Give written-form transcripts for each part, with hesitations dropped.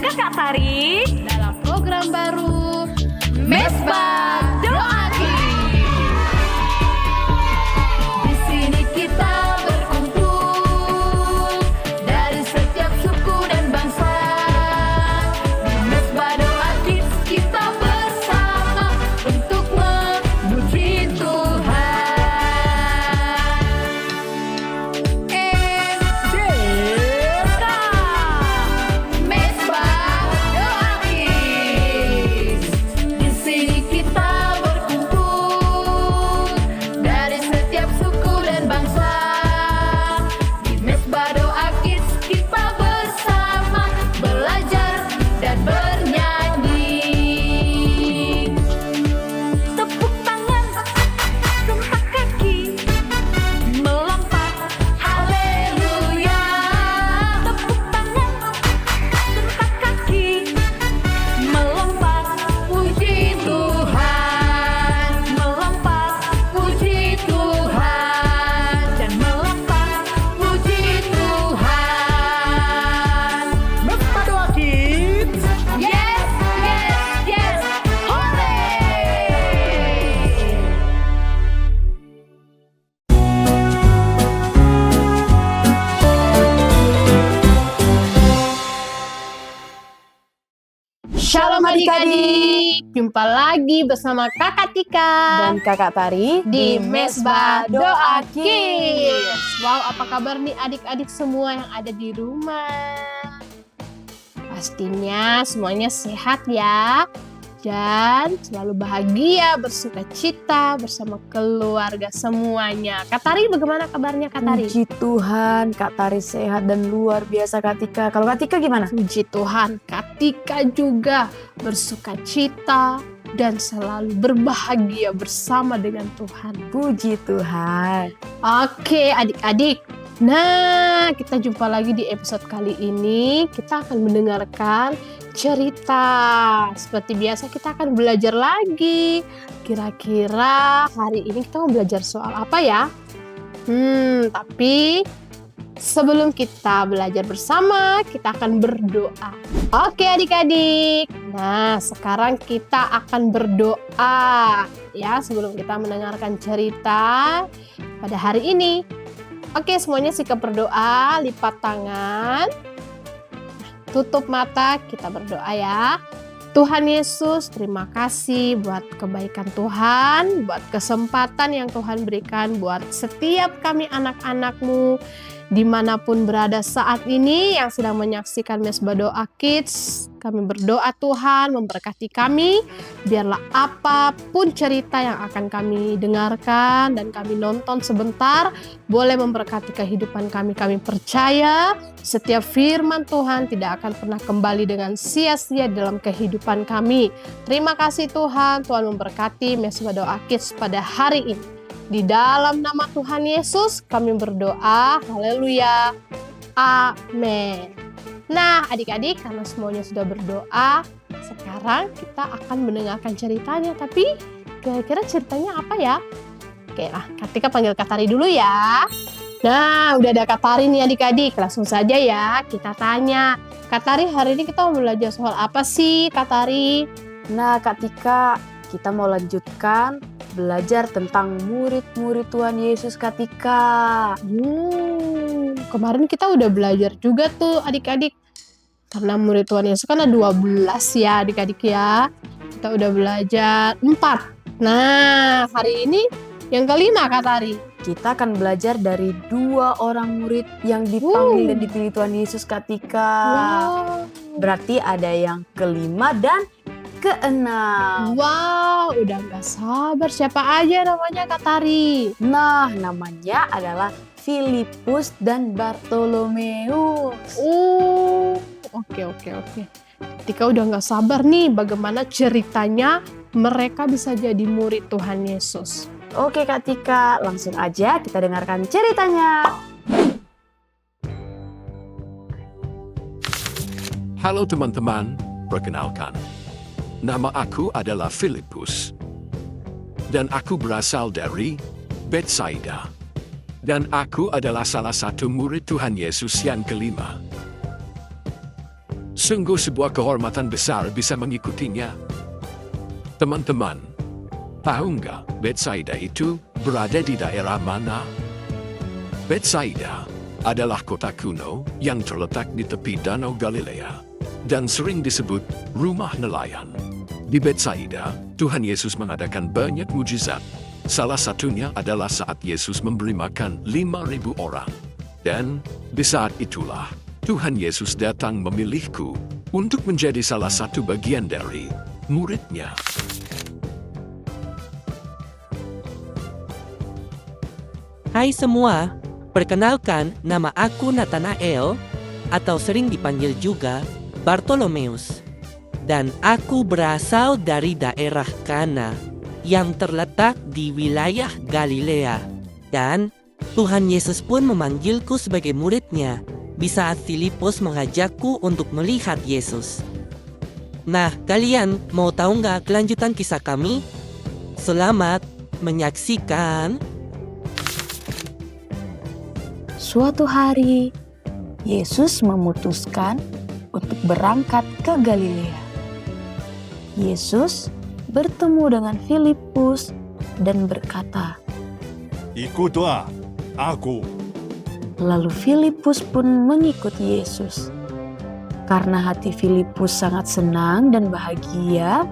Kakak Tari dalam program baru Mesbah Doa Kids. Di sini kita berkumpul dari setiap suku dan bangsa. Di Mesbah Doa Kids kita bersama untuk memuji Tuhan. MDK Mesbah Doa Kids. Di sini kita berkumpul dari setiap suku dan bangsa. Di Mesbah Doa Kids kita bersama belajar dan bernyanyi. Tepuk tangan, gempak kaki, melompat, haleluya. Tepuk tangan, gempak kaki, melompat, puji Tuhan. Melompat, puji Tuhan. Dan melompat, puji Tuhan. Mesbah Doa Kids. Yes, yes, yes, hore! Shalom adik-adik, jumpa lagi bersama Kakak Tika Dan Kakak Tari di Mesbah Doa Kids. Wow, apa kabar nih adik-adik semua yang ada di rumah? Pastinya semuanya sehat ya, dan selalu bahagia, bersuka cita bersama keluarga semuanya. Kak Tari, bagaimana kabarnya Kak Tari? Puji Tuhan, Kak Tari sehat dan luar biasa Kak Tika. Kalau Kak Tika gimana? Puji Tuhan, Kak Tika juga bersuka cita dan selalu berbahagia bersama dengan Tuhan. Puji Tuhan. Oke adik-adik, nah kita jumpa lagi di episode kali ini. Kita akan mendengarkan cerita. Seperti biasa kita akan belajar lagi. Kira-kira hari ini kita mau belajar soal apa ya? Tapi sebelum kita belajar bersama, kita akan berdoa. Oke adik-adik, nah sekarang kita akan berdoa ya sebelum kita mendengarkan cerita pada hari ini. Oke, semuanya sikap berdoa, lipat tangan, tutup mata, kita berdoa ya. Tuhan Yesus, terima kasih buat kebaikan Tuhan, buat kesempatan yang Tuhan berikan buat setiap kami anak-anak-Mu dimanapun berada saat ini yang sedang menyaksikan Mesbah Doa Kids. Kami berdoa Tuhan memberkati kami, biarlah apapun cerita yang akan kami dengarkan dan kami nonton sebentar boleh memberkati kehidupan kami. Kami percaya setiap firman Tuhan tidak akan pernah kembali dengan sia-sia dalam kehidupan kami. Terima kasih Tuhan, Tuhan memberkati Mesbah Doa Kids pada hari ini. Di dalam nama Tuhan Yesus kami berdoa, haleluya, amin. Nah adik-adik, karena semuanya sudah berdoa, sekarang kita akan mendengarkan ceritanya. Tapi kira-kira ceritanya apa ya? Oke, Kak Tika panggil Kak Tari dulu ya. Nah, udah ada Kak Tari nih adik-adik, langsung saja ya kita tanya. Kak Tari, hari ini kita mau belajar soal apa sih Kak Tari? Nah Kak Tika, kita mau lanjutkan belajar tentang murid-murid Tuhan Yesus Kak Tika. Kemarin kita udah belajar juga tuh adik-adik. Karena murid Tuhan Yesus kan ada 12 ya adik-adik ya. Kita udah belajar 4. Nah, hari ini yang kelima Kak Tari. Kita akan belajar dari 2 orang murid yang dipanggil dan dipilih Tuhan Yesus Kak Tika. Wow. Berarti ada yang kelima dan keenam. Wow, udah gak sabar. Siapa aja namanya Kak Tari? Nah, namanya adalah Filipus dan Bartolomeus. Oke. Ketika udah gak sabar nih bagaimana ceritanya mereka bisa jadi murid Tuhan Yesus. Oke Kak Tika, langsung aja kita dengarkan ceritanya. Halo teman-teman, perkenalkan. Nama aku adalah Filipus. Dan aku berasal dari Bethsaida. Dan aku adalah salah satu murid Tuhan Yesus yang kelima. Sungguh sebuah kehormatan besar bisa mengikutinya. Teman-teman, tahu nggak Betsaida itu berada di daerah mana? Betsaida adalah kota kuno yang terletak di tepi Danau Galilea dan sering disebut rumah nelayan. Di Betsaida, Tuhan Yesus mengadakan banyak mujizat. Salah satunya adalah saat Yesus memberi makan 5.000 orang. Dan di saat itulah Tuhan Yesus datang memilihku untuk menjadi salah satu bagian dari muridnya. Hai semua, perkenalkan nama aku Nathanael atau sering dipanggil juga Bartolomeus. Dan aku berasal dari daerah Kana yang terletak di wilayah Galilea. Dan Tuhan Yesus pun memanggilku sebagai muridnya di saat Filipus mengajakku untuk melihat Yesus. Nah, kalian mau tahu nggak kelanjutan kisah kami? Selamat menyaksikan. Suatu hari, Yesus memutuskan untuk berangkat ke Galilea. Yesus bertemu dengan Filipus dan berkata, Ikutlah aku. lalu Filipus pun mengikuti Yesus. Karena hati Filipus sangat senang dan bahagia,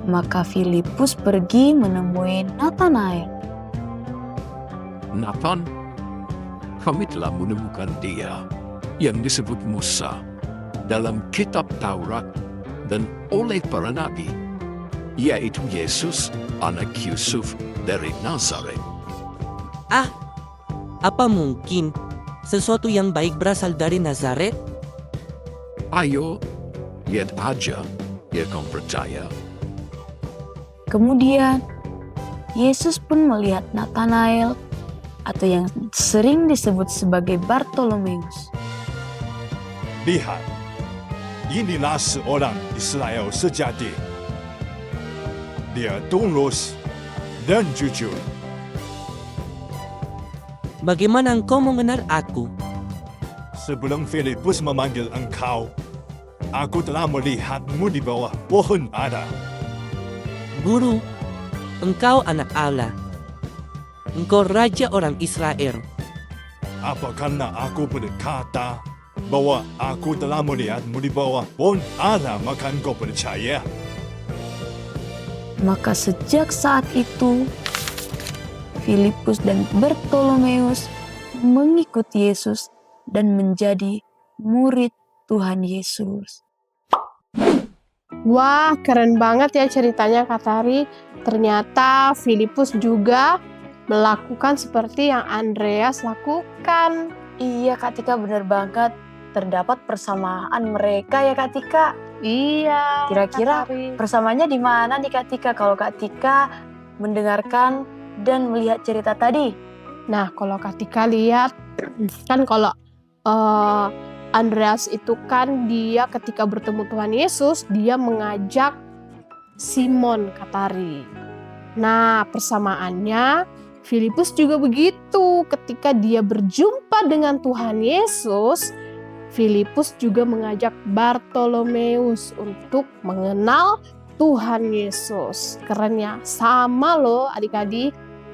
maka Filipus pergi menemui Nathanael. Nathan, kami telah menemukan dia yang disebut Musa dalam kitab Taurat dan oleh para nabi, yaitu Yesus, anak Yusuf dari Nazaret. Apa mungkin sesuatu yang baik berasal dari Nazaret? Ayo, lihat aja, ya kamu percaya. Kemudian, Yesus pun melihat Nathanael atau yang sering disebut sebagai Bartolomeus. Lihat, inilah seorang Israel sejati. Dia tulus dan jujur. Bagaimana engkau mengenal aku? Sebelum Filipus memanggil engkau, aku telah melihatmu di bawah pohon ara. Guru, engkau anak Allah. Engkau raja orang Israel. Apa karena aku berkata bahwa aku telah melihatmu di bawah pohon ara maka engkau percaya? Maka sejak saat itu, Filipus dan Bartolomeus mengikuti Yesus dan menjadi murid Tuhan Yesus. Wah, keren banget ya ceritanya Kak Tari. Ternyata Filipus juga melakukan seperti yang Andreas lakukan. Iya Kak Tika, benar banget. Terdapat persamaan mereka ya Kak Tika. Iya. Kira-kira Kak Tari. persamaannya di mana nih Kak Tika kalau Kak Tika mendengarkan dan melihat cerita tadi? Nah, kalau Kak Tika lihat, kan kalau Andreas itu kan dia ketika bertemu Tuhan Yesus, dia mengajak Simon Kak Tari. Nah, persamaannya Filipus juga begitu. Ketika dia berjumpa dengan Tuhan Yesus, Filipus juga mengajak Bartolomeus untuk mengenal Tuhan Yesus. Kerennya sama loh adik-adik.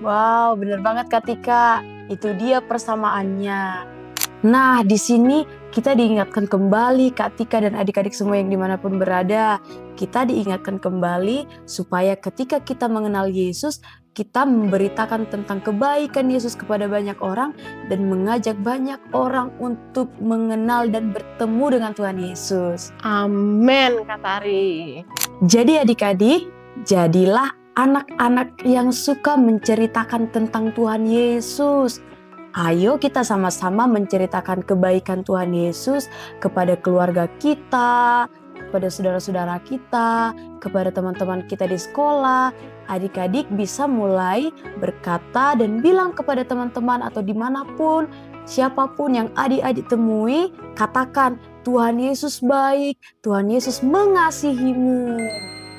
Wow, benar banget Kak Tika. Itu dia persamaannya. Nah, di sini kita diingatkan kembali Kak Tika dan adik-adik semua yang dimanapun berada. Kita diingatkan kembali supaya ketika kita mengenal Yesus, kita memberitakan tentang kebaikan Yesus kepada banyak orang dan mengajak banyak orang untuk mengenal dan bertemu dengan Tuhan Yesus. Amin Kak Tari. Jadi adik-adik, jadilah anak-anak yang suka menceritakan tentang Tuhan Yesus. Ayo kita sama-sama menceritakan kebaikan Tuhan Yesus kepada keluarga kita, kepada saudara-saudara kita, kepada teman-teman kita di sekolah. Adik-adik bisa mulai berkata dan bilang kepada teman-teman atau dimanapun, siapapun yang adik-adik temui, katakan, Tuhan Yesus baik, Tuhan Yesus mengasihimu.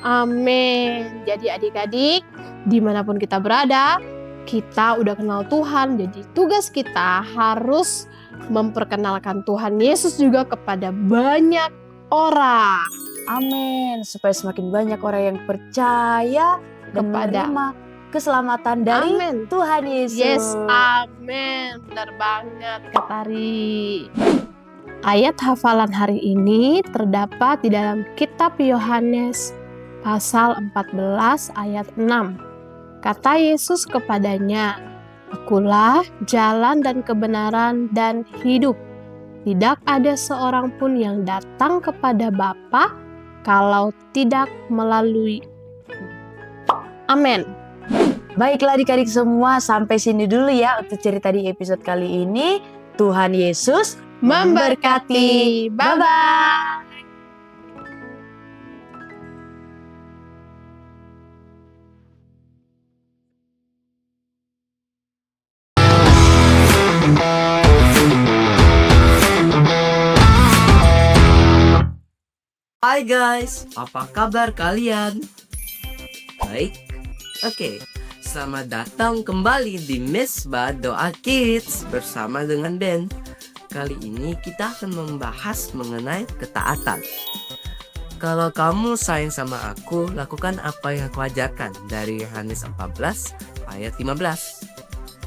Amin. Jadi adik-adik, dimanapun kita berada, kita udah kenal Tuhan. Jadi tugas kita harus memperkenalkan Tuhan Yesus juga kepada banyak orang. Amin. Supaya semakin banyak orang yang percaya dan Kepada- menerima keselamatan dari Amin. Tuhan Yesus. Yes, amin. Benar banget, Kak Tari. Ayat hafalan hari ini terdapat di dalam kitab Yohanes pasal 14 ayat 6. Kata Yesus kepadanya, "Akulah jalan dan kebenaran dan hidup. Tidak ada seorang pun yang datang kepada Bapa kalau tidak melalui." Amin. Baiklah adik-adik semua, sampai sini dulu ya untuk cerita di episode kali ini. Tuhan Yesus Memberkati. Bye-bye. Hai guys, apa kabar kalian? Baik? Oke, selamat datang kembali di Mesbah Doa Kids bersama dengan Ben. Kali ini kita akan membahas mengenai ketaatan. Kalau kamu sayang sama aku, lakukan apa yang aku ajarkan dari Yohanes 14 ayat 15.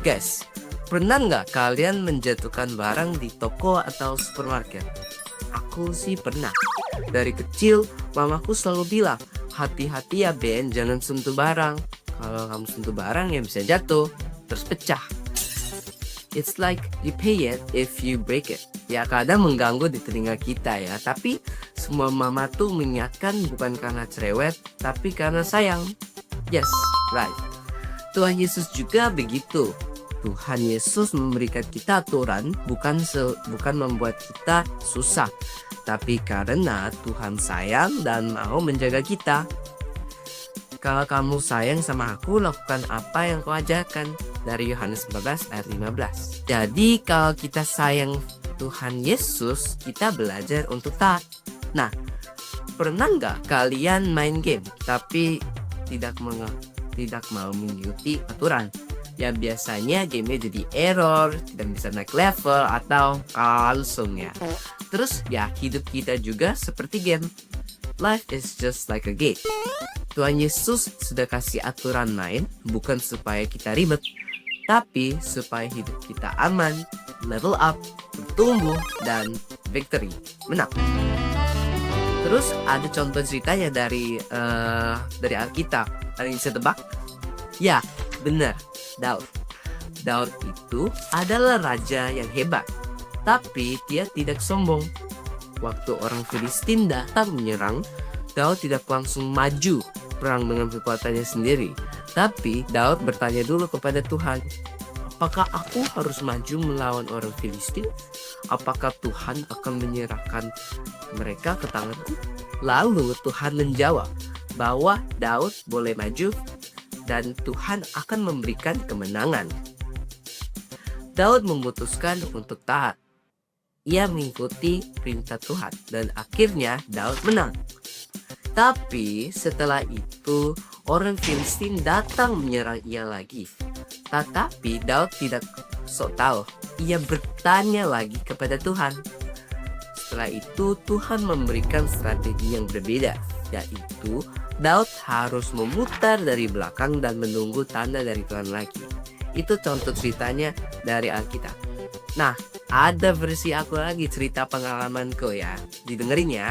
Guys, pernah nggak kalian menjatuhkan barang di toko atau supermarket? Aku sih pernah. Dari kecil, mamaku selalu bilang, hati-hati ya Ben, jangan sentuh barang. Kalau kamu sentuh barang ya bisa jatuh, terus pecah. It's like you pay it if you break it. Ya kadang mengganggu di telinga kita ya, tapi semua mama tuh mengingatkan bukan karena cerewet, tapi karena sayang. Yes, right. Tuhan Yesus juga begitu. Tuhan Yesus memberikan kita aturan bukan membuat kita susah, tapi karena Tuhan sayang dan mau menjaga kita. Kalau kamu sayang sama aku, lakukan apa yang kau ajarkan dari Yohanes 14 ayat 15. Jadi kalau kita sayang Tuhan Yesus, kita belajar untuk taat. Nah, pernah nggak kalian main game tapi tidak mau mengikuti aturan? Ya biasanya gamenya jadi error, tidak bisa naik level atau kalah langsung ya. Terus ya hidup kita juga seperti game. Life is just like a game. Tuhan Yesus sudah kasih aturan main bukan supaya kita ribet, tapi supaya hidup kita aman, level up, bertumbuh, dan victory, menang. Terus ada contoh ceritanya dari Alkitab. Ada yang bisa tebak? Ya, benar. Daud. Daud itu adalah raja yang hebat, tapi dia tidak sombong. Waktu orang Filistin datang menyerang, Daud tidak langsung maju perang dengan kekuatannya sendiri. Tapi Daud bertanya dulu kepada Tuhan, apakah aku harus maju melawan orang Filistin? Apakah Tuhan akan menyerahkan mereka ke tanganku? Lalu Tuhan menjawab bahwa Daud boleh maju dan Tuhan akan memberikan kemenangan. Daud memutuskan untuk taat. Ia mengikuti perintah Tuhan dan akhirnya Daud menang. Tapi setelah itu orang Filistin datang menyerang ia lagi. Tetapi Daud tidak sok tahu. Ia bertanya lagi kepada Tuhan. Setelah itu Tuhan memberikan strategi yang berbeda, yaitu Daud harus memutar dari belakang dan menunggu tanda dari Tuhan lagi. Itu contoh ceritanya dari Alkitab. Nah, ada versi aku lagi cerita pengalamanku ya. Didengerin ya.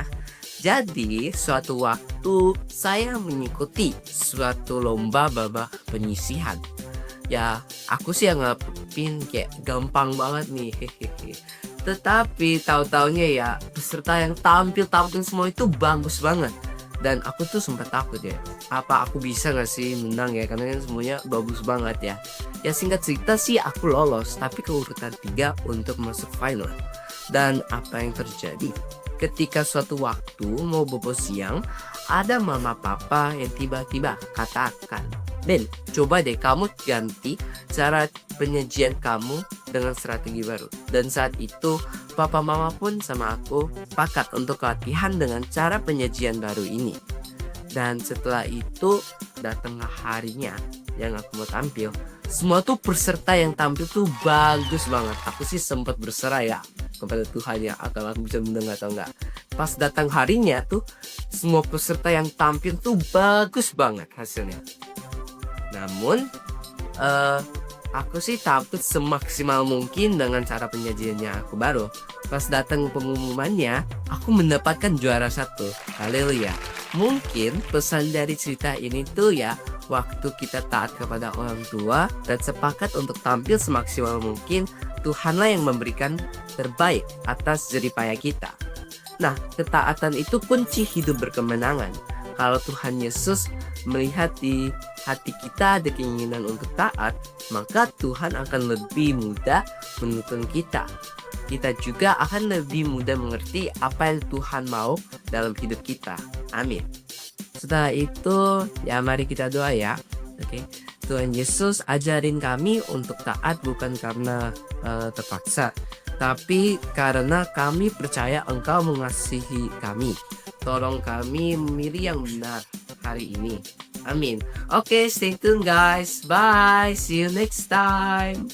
Jadi, suatu waktu saya mengikuti suatu lomba babak penyisihan. Ya, aku sih yang ngadepin kayak gampang banget nih. Tetapi tahu-taunya ya, peserta yang tampil semua itu bagus banget. Dan aku tuh sempat takut ya, apa aku bisa gak sih menang ya, karena kan semuanya bagus banget ya. Ya singkat cerita sih aku lolos, tapi ke urutan 3 untuk masuk final. Dan apa yang terjadi? Ketika suatu waktu mau bobo siang, ada mama papa yang tiba-tiba katakan, Ben, coba deh kamu ganti cara penyajian kamu dengan strategi baru. Dan saat itu papa mama pun sama aku sepakat untuk latihan dengan cara penyajian baru ini. Dan setelah itu datanglah harinya yang aku mau tampil. Semua tuh peserta yang tampil tuh bagus banget. Aku sih sempat berserah ya kepada Tuhan ya, akan aku bisa menang atau enggak. pas datang harinya tuh semua peserta yang tampil tuh bagus banget hasilnya. Namun aku sih tampil semaksimal mungkin dengan cara penyajiannya aku baru. Pas datang pengumumannya, aku mendapatkan juara 1. Haleluya. Mungkin pesan dari cerita ini tuh ya, waktu kita taat kepada orang tua dan sepakat untuk tampil semaksimal mungkin, Tuhanlah yang memberikan terbaik atas jeripaya kita. Nah, ketaatan itu kunci hidup berkemenangan. Kalau Tuhan Yesus melihat di hati kita ada keinginan untuk taat, maka Tuhan akan lebih mudah menuntun kita. Kita juga akan lebih mudah mengerti apa yang Tuhan mau dalam hidup kita. Amin. Setelah itu, ya mari kita doa ya. Oke. Tuhan Yesus ajarin kami untuk taat bukan karena terpaksa, tapi karena kami percaya Engkau mengasihi kami. Tolong kami memilih yang benar hari ini. Amin. Oke, stay tuned guys. Bye. See you next time.